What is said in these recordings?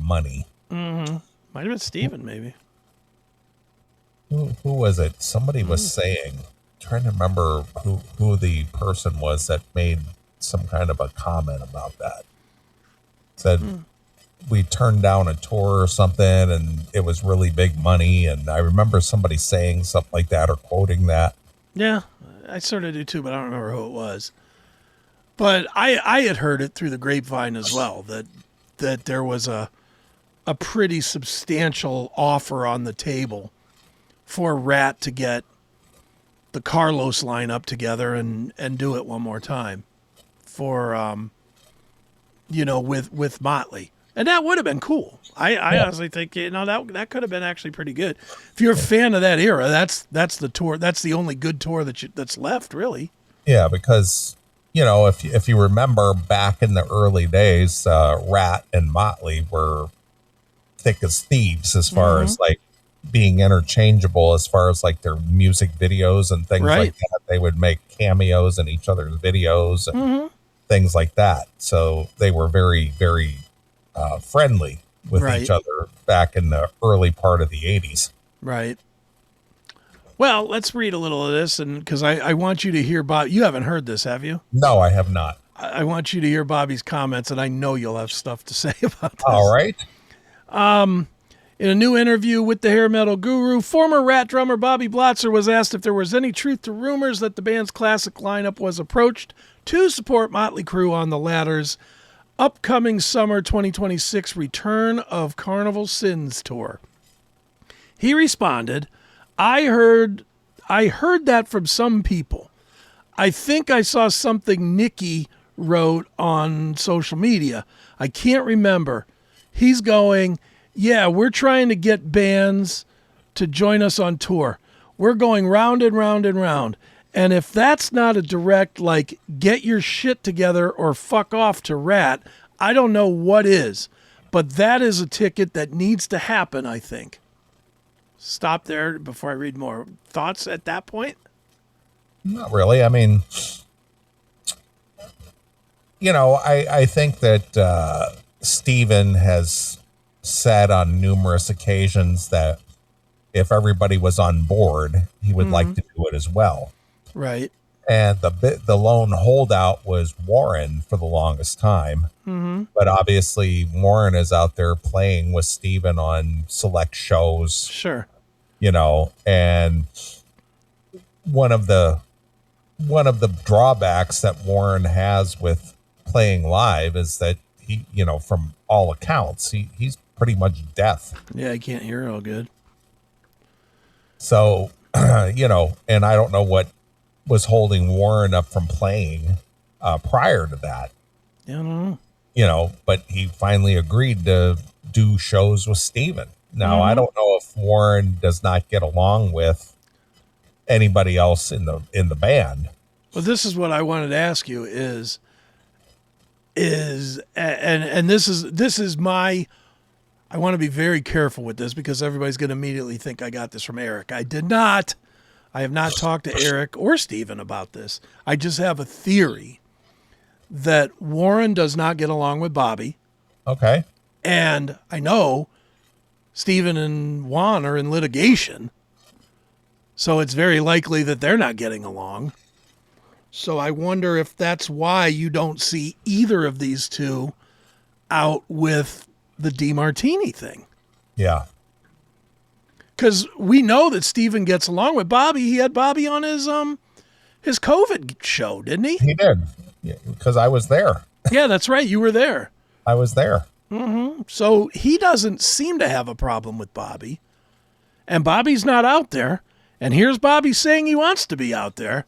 money. Mm-hmm. Might have been Steven, maybe. Who was it? Somebody was saying, trying to remember who the person was that made some kind of a comment about that. Said we turned down a tour or something and it was really big money. And I remember somebody saying something like that or quoting that. Yeah, I sort of do too, but I don't remember who it was. But I had heard it through the grapevine as well, that there was a pretty substantial offer on the table for Ratt to get the Carlos lineup together and do it one more time for with Motley. And that would have been cool. I honestly think that could have been actually pretty good. If you're a fan of that era, that's the tour. That's the only good tour that's left, really. Yeah, because if you remember back in the early days, Ratt and Motley were thick as thieves as far as like being interchangeable as far as like their music videos and things like that. They would make cameos in each other's videos and things like that. So they were very, very friendly with each other back in the early part of the 80s. Right. Well, let's read a little of this, and because I want you to hear Bob. You haven't heard this, have you? No, I have not. I want you to hear Bobby's comments, and I know you'll have stuff to say about this. All right. In a new interview with the hair metal guru, former Ratt drummer Bobby Blotzer was asked if there was any truth to rumors that the band's classic lineup was approached to support Motley Crue on the latter's upcoming summer 2026 Return of Carnival Sins tour. He responded, I heard that from some people. I think I saw something Nikki wrote on social media. I can't remember. He's going, yeah, we're trying to get bands to join us on tour. We're going round and round and round. And if that's not a direct, like, get your shit together or fuck off to Ratt, I don't know what is. But that is a ticket that needs to happen, I think. Stop there before I read more. Thoughts at that point? Not really. I mean, I think that Steven has said on numerous occasions that if everybody was on board, he would like to do it as well. Right. And the lone holdout was Warren for the longest time. But obviously Warren is out there playing with Steven on select shows. Sure. And one of the drawbacks that Warren has with playing live is that he, from all accounts, he's pretty much deaf. Yeah, I can't hear all good. So, and I don't know what was holding Warren up from playing prior to that. Yeah, I don't know. But he finally agreed to do shows with Steven. Now, I don't know if Warren does not get along with anybody else in the band. Well, this is what I wanted to ask you is and this is my, I want to be very careful with this because everybody's going to immediately think I got this from Eric. I did not. I have not talked to Eric or Steven about this. I just have a theory that Warren does not get along with Bobby. Okay. And I know Steven and Juan are in litigation. So it's very likely that they're not getting along. So I wonder if that's why you don't see either of these two out with the DeMartini thing. Yeah. Because we know that Steven gets along with Bobby. He had Bobby on his COVID show, didn't he? He did. Because I was there. Yeah, that's right. You were there. I was there. So he doesn't seem to have a problem with Bobby. And Bobby's not out there. And here's Bobby saying he wants to be out there.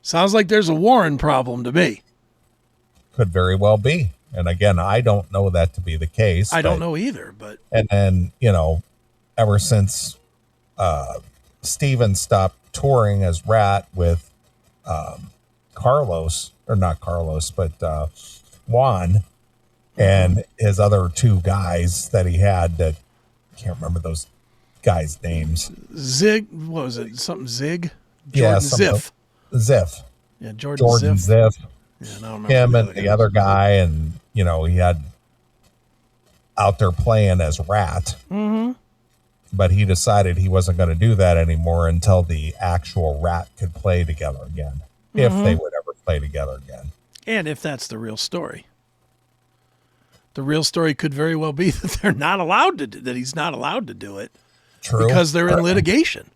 Sounds like there's a Warren problem to me. Could very well be. And again, I don't know that to be the case. I don't know either. But and then, ever since Steven stopped touring as Ratt with Carlos, or not Carlos, but Juan and his other two guys that he had that can't remember those guys' names. Zig, what was it? Something Zig? Jordan Ziff. Ziff. Yeah, Jordan Ziff. Yeah, I don't remember him and the other guy, and he had out there playing as Ratt. Mm-hmm. But he decided he wasn't going to do that anymore until the actual Ratt could play together again, if they would ever play together again. And if that's the real story. The real story could very well be that they're not allowed to that he's not allowed to do it. True. Because they're in litigation.